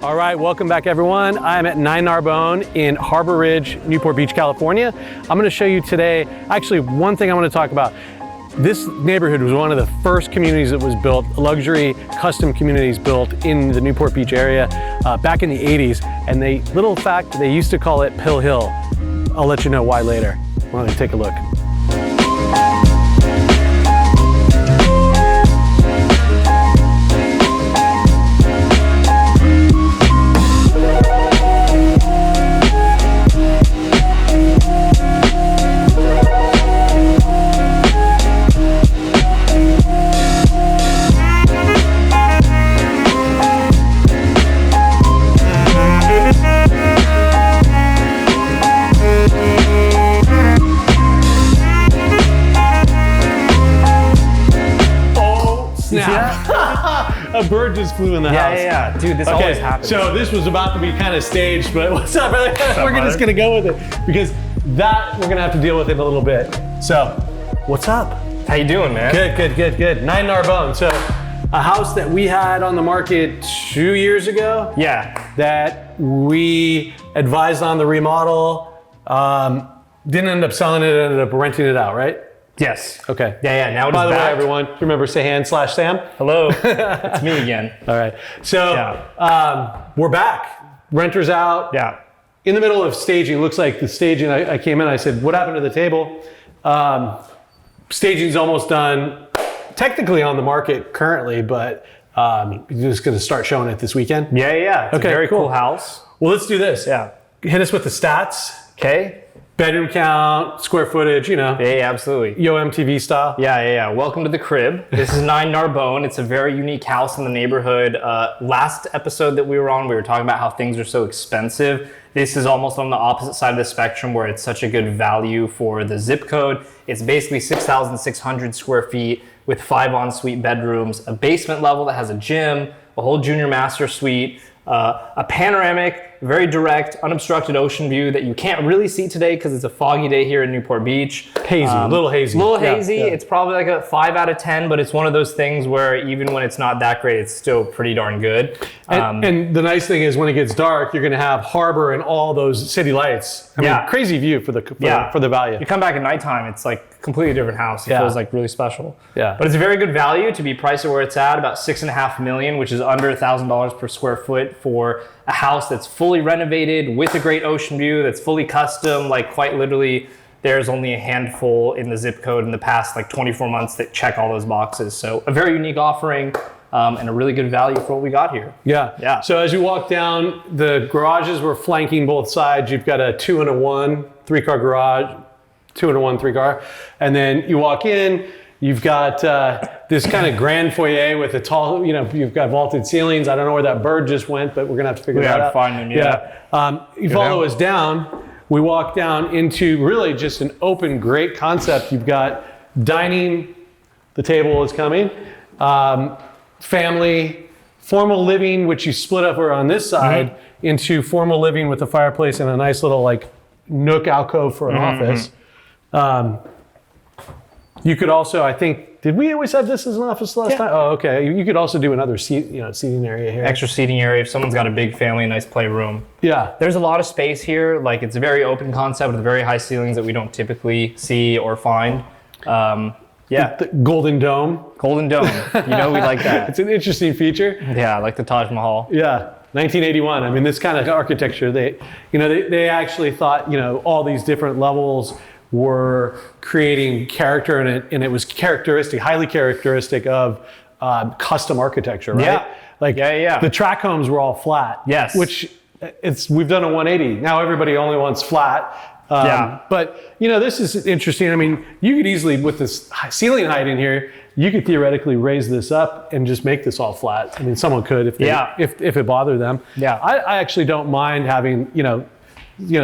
All right, welcome back everyone. I'm at 9 Narbonne in Harbor Ridge, Newport Beach, California. I'm gonna show you today, actually one thing I wanna talk about. This neighborhood was one of the first communities that was built, luxury custom communities built in the Newport Beach area back in the 80s. And little fact, they used to call it Pill Hill. I'll let you know why later. Why don't you take a look. A bird just flew in the house. Yeah. Dude, this always happens. So this was about to be kind of staged, but what's up, brother? We're just gonna go with it because that we're gonna have to deal with it a little bit. So, what's up? How you doing, man? Good. 9 Narbonne. So, a house that we had on the market 2 years ago. Yeah. That we advised on the remodel. Didn't end up selling it, ended up renting it out, right? Yes. Okay. Yeah. Now it's By the way, back. everyone, remember Sahan/Sam? Hello. It's me again. All right. So we're back. Renters out. Yeah. In the middle of staging. Looks like the staging. I came in. I said, "What happened to the table?" Staging's almost done. Technically on the market currently, but you're just going to start showing it this weekend. Yeah. It's Okay, a very cool. cool house. Well, let's do this. Yeah. Hit us with the stats. Okay. Bedroom count, square footage. You know. Yeah, absolutely. Yo MTV style. Yeah. Welcome to the crib. This is 9 Narbonne. It's a very unique house in the neighborhood. Last episode that we were on, we were talking about how things are so expensive. This is almost on the opposite side of the spectrum where it's such a good value for the zip code. It's basically 6,600 square feet with 5 ensuite bedrooms, a basement level that has a gym, a whole junior master suite, a panoramic, very direct, unobstructed ocean view that you can't really see today because it's a foggy day here in Newport Beach. Hazy, a little hazy. Yeah. It's probably like a 5 out of 10, but it's one of those things where even when it's not that great, it's still pretty darn good. And the nice thing is when it gets dark, you're going to have harbor and all those city lights. I mean, crazy view for the value. You come back at nighttime, it's like a completely different house. It feels like really special. Yeah. But it's a very good value to be priced at where it's at, about $6.5 million, which is under $1,000 per square foot for a house that's fully renovated with a great ocean view, that's fully custom. Like quite literally, there's only a handful in the zip code in the past like 24 months that check all those boxes. So a very unique offering and a really good value for what we got here. Yeah. So as you walk down, the garages were flanking both sides. You've got a 2-in-1 3-car garage, 2-in-1 3-car, and then you walk in. You've got this kind of grand foyer with a tall, you've got vaulted ceilings. I don't know where that bird just went, but we're gonna have to figure that out. Find him, yeah. You follow us down. We walk down into really just an open, great concept. You've got dining, the table is coming, family, formal living, which you split up on this side into formal living with a fireplace and a nice little like nook alcove for an office. You could also, I think, did we always have this as an office last time? Oh, okay. You could also do another seating area here. Extra seating area if someone's got a big family, nice playroom. Yeah. There's a lot of space here. Like it's a very open concept with very high ceilings that we don't typically see or find. The Golden Dome. Golden Dome. We like that. It's an interesting feature. Yeah, like the Taj Mahal. Yeah. 1981. I mean, this kind of architecture, they actually thought, all these different levels were creating character in it, and it was highly characteristic of custom architecture, right? Yeah. The track homes were all flat. Yes. Which we've done a 180. Now everybody only wants flat. But this is interesting. I mean, you could easily, with this ceiling height in here, you could theoretically raise this up and just make this all flat. I mean, someone could if it bothered them. Yeah. I actually don't mind having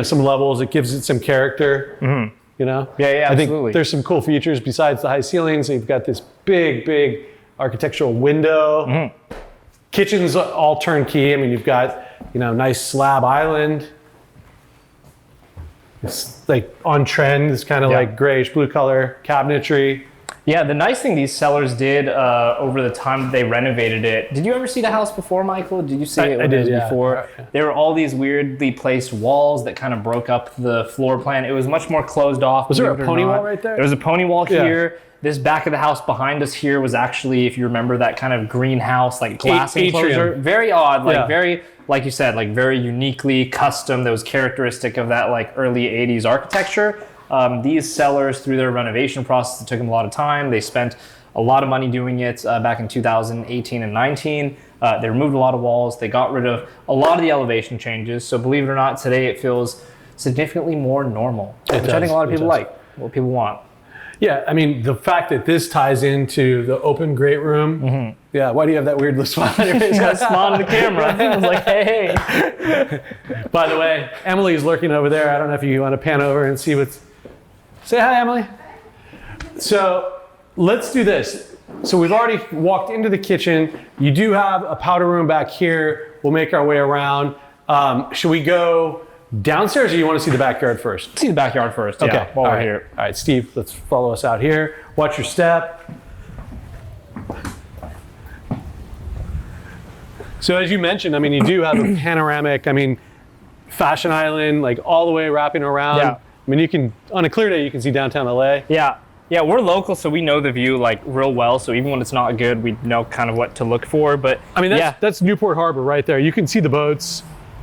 some levels. It gives it some character. Mm-hmm. Yeah, absolutely. I think there's some cool features besides the high ceilings. So you've got this big architectural window. Mm-hmm. Kitchen's all turnkey. I mean, you've got, nice slab island. It's like on trend. It's kind of like grayish blue color cabinetry. Yeah, the nice thing these sellers did over the time that they renovated it. Did you ever see the house before, Michael? Did you see it when it was before? There were all these weirdly placed walls that kind of broke up the floor plan. It was much more closed off. Was there a pony wall right there? There was a pony wall here. This back of the house behind us here was actually, if you remember, that kind of greenhouse, like glass enclosure. Very odd, like very, like you said, like very uniquely custom that was characteristic of that like early 80s architecture. These sellers, through their renovation process, it took them a lot of time. They spent a lot of money doing it back in 2018 and 19. They removed a lot of walls. They got rid of a lot of the elevation changes. So believe it or not, today it feels significantly more normal, which I think a lot of people like, what people want. Yeah, I mean, the fact that this ties into the open great room. Yeah, why do you have that weird little smile on your face? I smiled to the camera. I was like, hey. By the way, Emily's lurking over there. I don't know if you want to pan over and see what's... Say hi, Emily. So let's do this. So we've already walked into the kitchen. You do have a powder room back here. We'll make our way around. Should we go downstairs or you want to see the backyard first? See the backyard first, okay. While we're here. All right, Steve, let's follow us out here. Watch your step. So as you mentioned, I mean, you do have a panoramic, I mean, fashion island, like all the way wrapping around. Yeah. I mean, you can, on a clear day, you can see downtown LA. Yeah. Yeah, we're local, so we know the view like real well. So even when it's not good, we know kind of what to look for. But I mean, that's Newport Harbor right there. You can see the boats.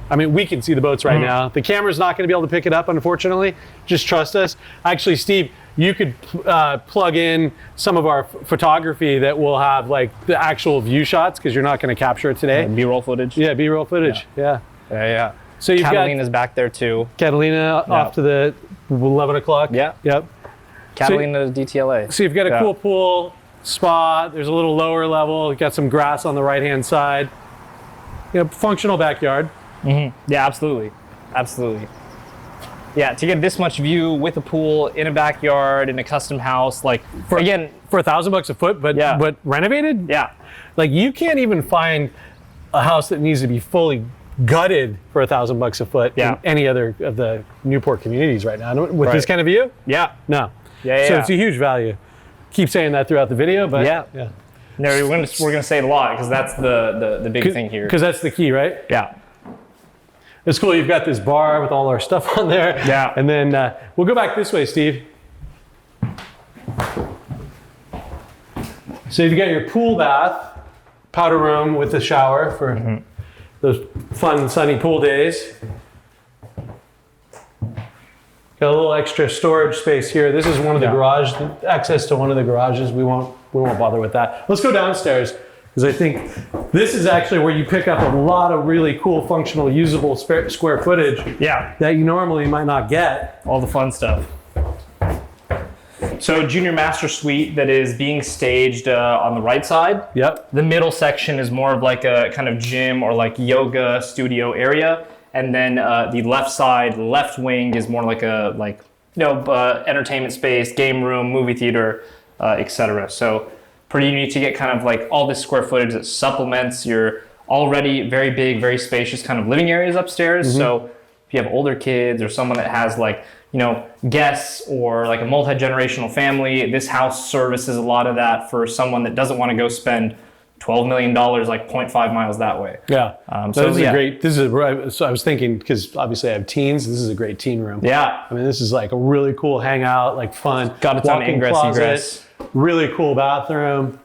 I mean, we can see the boats right now. The camera's not going to be able to pick it up, unfortunately. Just trust us. Actually, Steve, you could plug in some of our photography that will have like the actual view shots because you're not going to capture it today. B-roll footage. Yeah, B-roll footage. Yeah. Yeah. So you've Catalina's back there too. Catalina off to the 11 o'clock. Yeah. Yep. Catalina's DTLA. So you've got a cool pool, spa. There's a little lower level. You've got some grass on the right-hand side. You know, functional backyard. Yeah, absolutely. Absolutely. Yeah, to get this much view with a pool in a backyard in a custom house, like for $1,000 a foot, but renovated? Yeah. Like you can't even find a house that needs to be fully gutted for $1,000 a foot in any other of the Newport communities right now. With this kind of view? Yeah. No. Yeah. So it's a huge value. Keep saying that throughout the video, but yeah. No, we're gonna say it a lot because that's the big thing here. Because that's the key, right? Yeah. It's cool. You've got this bar with all our stuff on there. Yeah. And then we'll go back this way, Steve. So you've got your pool bath, powder room with the shower for those fun sunny pool days. Got a little extra storage space here. This is one of the garage, access to one of the garages. We won't bother with that. Let's go downstairs because I think this is actually where you pick up a lot of really cool, functional, usable square footage. Yeah. That you normally might not get. All the fun stuff. So junior master suite that is being staged on the right side. Yep. The middle section is more of like a kind of gym or like yoga studio area. And then the left side, left wing is more like a entertainment space, game room, movie theater, etc. So pretty neat to get kind of like all this square footage that supplements your already very big, very spacious kind of living areas upstairs. So if you have older kids or someone that has like, you know, guests or like a multi-generational family, this house services a lot of that for someone that doesn't want to go spend $12 million like 0.5 miles that way. Yeah. So this is great. So I was thinking, because obviously I have teens, this is a great teen room. Yeah. I mean, this is like a really cool hangout, like fun. Got a ton of ingress, egress. Really cool bathroom.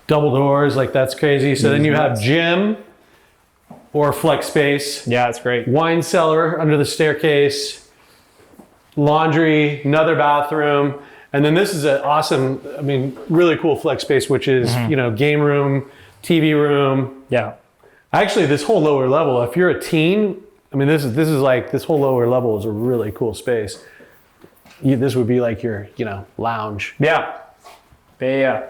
Double doors, like that's crazy. So then you have gym or flex space. Yeah, it's great. Wine cellar under the staircase. Laundry, another bathroom. And then this is an awesome, I mean, really cool flex space, which is, you know, game room, TV room. Yeah. Actually, this whole lower level, if you're a teen, I mean, this is like, this whole lower level is a really cool space. This would be like your, you know, lounge. Yeah. Yeah.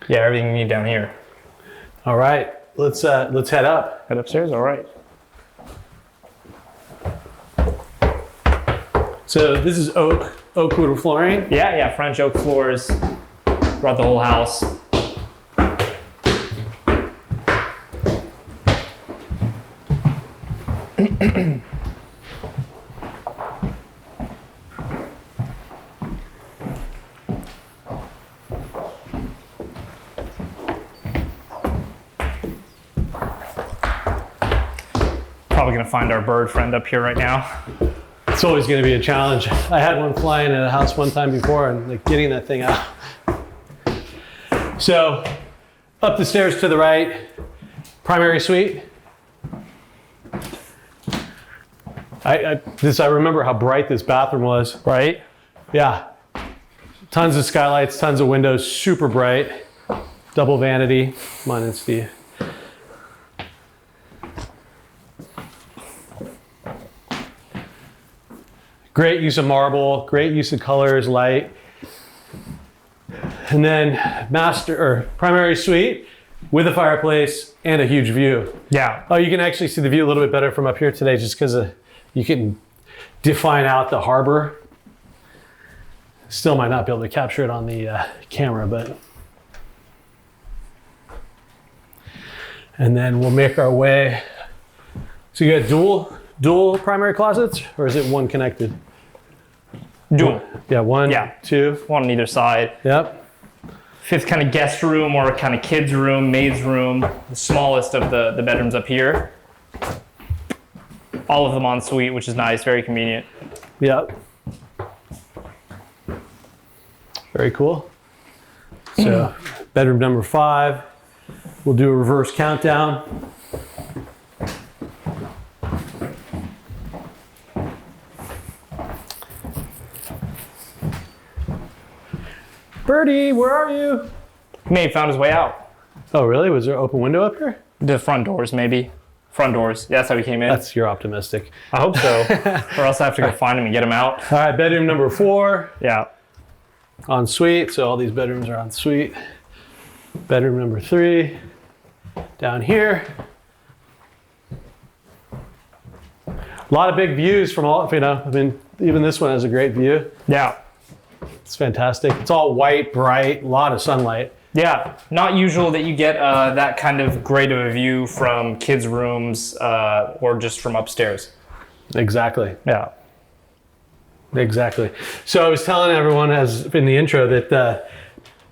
Yeah, everything you need down here. All right, let's head up. Head upstairs, all right. So this is oak wood flooring? Yeah, French oak floors throughout the whole house. Probably gonna find our bird friend up here right now. It's always going to be a challenge. I had one flying at a house one time before, and like getting that thing out. So, up the stairs to the right, primary suite. I remember how bright this bathroom was. Right? Yeah. Tons of skylights, tons of windows, super bright. Double vanity. Come on in, Steve. Great use of marble, great use of colors, light. And then primary suite with a fireplace and a huge view. Yeah. Oh, you can actually see the view a little bit better from up here today just because you can define out the harbor. Still might not be able to capture it on the camera, but. And then we'll make our way. So you got dual primary closets, or is it one connected? Dual. Yeah, one, Yeah. two. One on either side. Yep. Fifth kind of guest room or kind of kids room, maid's room, the smallest of the bedrooms up here. All of them en suite, which is nice, very convenient. Yep. Very cool. So bedroom number 5. We'll do a reverse countdown. Birdie, where are you? He may have found his way out. Oh, really? Was there an open window up here? The front doors, maybe. Front doors. Yeah, that's how he came in. You're optimistic. I hope so. Or else I have to go find him and get him out. All right, bedroom number 4. Yeah. En suite. So all these bedrooms are en suite. Bedroom number 3. Down here. A lot of big views from all, I mean, even this one has a great view. Yeah. It's fantastic. It's all white, bright, a lot of sunlight. Yeah, not usual that you get that kind of great of a view from kids' rooms or just from upstairs. Exactly. Yeah. Exactly. So I was telling everyone as in the intro that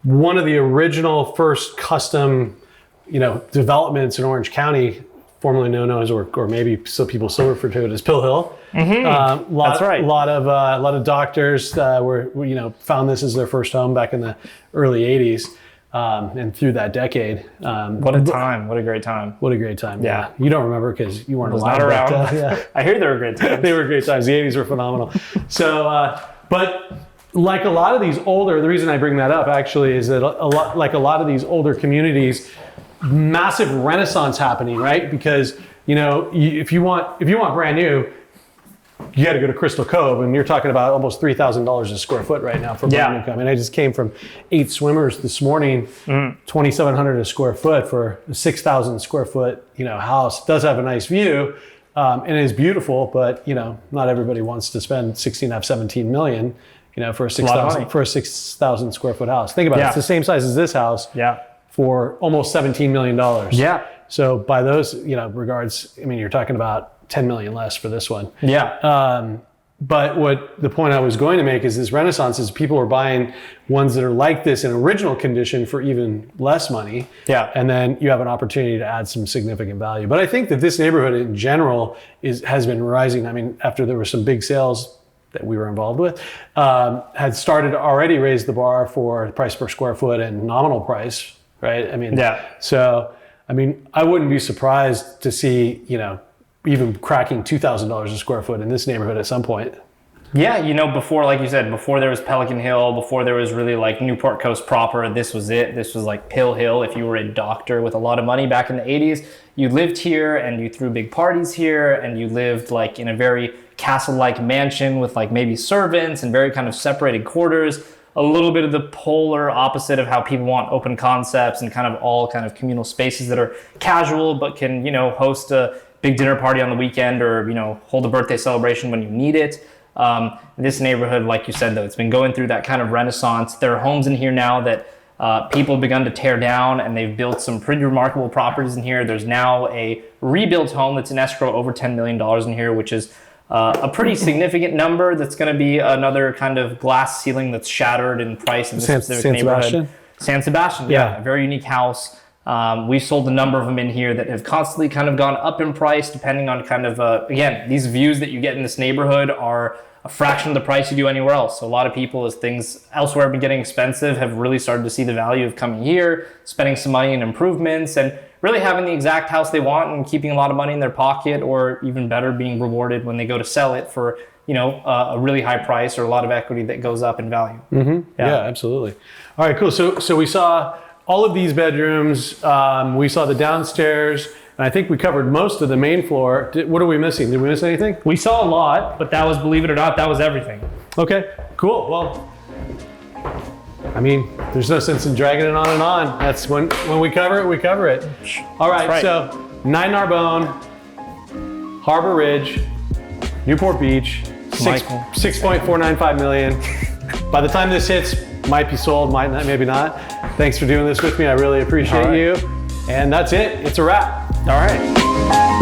one of the original first custom, developments in Orange County, formerly known as, or maybe some people still refer to it as Pill Hill. Mm-hmm. That's right. A lot of doctors found this as their first home back in the early 80s. And through that decade. What a time. What a great time. What a great time. Yeah. You don't remember because you weren't alive. Not around. Yeah. I hear they were great times. They were great times. The 80s were phenomenal. So, but like a lot of these older, the reason I bring that up actually is that a lot of these older communities, massive renaissance happening, right? Because, if you want brand new, you got to go to Crystal Cove, and you're talking about almost $3,000 a square foot right now for brand new. I mean, I just came from 8 Swimmers this morning, $2,700 a square foot for a 6,000 square foot, house. It does have a nice view, and it is beautiful, but not everybody wants to spend 17 million, for a 6,000 square foot house. Think about it; it's the same size as this house. Yeah. For almost $17 million. Yeah. So by those, regards, I mean, you're talking about 10 million less for this one. Yeah. But what the point I was going to make is this renaissance is people are buying ones that are like this in original condition for even less money. Yeah. And then you have an opportunity to add some significant value. But I think that this neighborhood in general has been rising. I mean, after there were some big sales that we were involved with, had started to already raise the bar for price per square foot and nominal price, right? I mean, so, I mean, I wouldn't be surprised to see, even cracking $2,000 a square foot in this neighborhood at some point. Yeah, before, like you said, before there was Pelican Hill, before there was really like Newport Coast proper, this was it. This was like Pill Hill. If you were a doctor with a lot of money back in the 80s, you lived here and you threw big parties here and you lived like in a very castle-like mansion with like maybe servants and very kind of separated quarters. A little bit of the polar opposite of how people want open concepts and kind of all kind of communal spaces that are casual but can, host a big dinner party on the weekend or, hold a birthday celebration when you need it. This neighborhood, like you said, though, it's been going through that kind of renaissance. There are homes in here now that people have begun to tear down, and they've built some pretty remarkable properties in here. There's now a rebuilt home that's in escrow over $10 million in here, which is a pretty significant number. That's going to be another kind of glass ceiling that's shattered in price in this specific neighborhood. Sebastian? San Sebastian, yeah. A very unique house. We've sold a number of them in here that have constantly kind of gone up in price depending on kind of, again, these views that you get in this neighborhood are a fraction of the price you do anywhere else. So a lot of people, as things elsewhere have been getting expensive, have really started to see the value of coming here, spending some money in improvements, and really having the exact house they want and keeping a lot of money in their pocket, or even better, being rewarded when they go to sell it for, you know, a really high price or a lot of equity that goes up in value. Yeah, absolutely. All right, cool. So we saw all of these bedrooms. We saw the downstairs, and I think we covered most of the main floor. What are we missing? Did we miss anything? We saw a lot, but that was, believe it or not, that was everything. Okay, cool. Well, I mean, there's no sense in dragging it on and on. That's when we cover it, we cover it. All right, so 9 Narbonne, Harbor Ridge, Newport Beach, 6.495 million. By the time this hits, might be sold, might not, maybe not. Thanks for doing this with me. I really appreciate you. And that's it. It's a wrap. All right.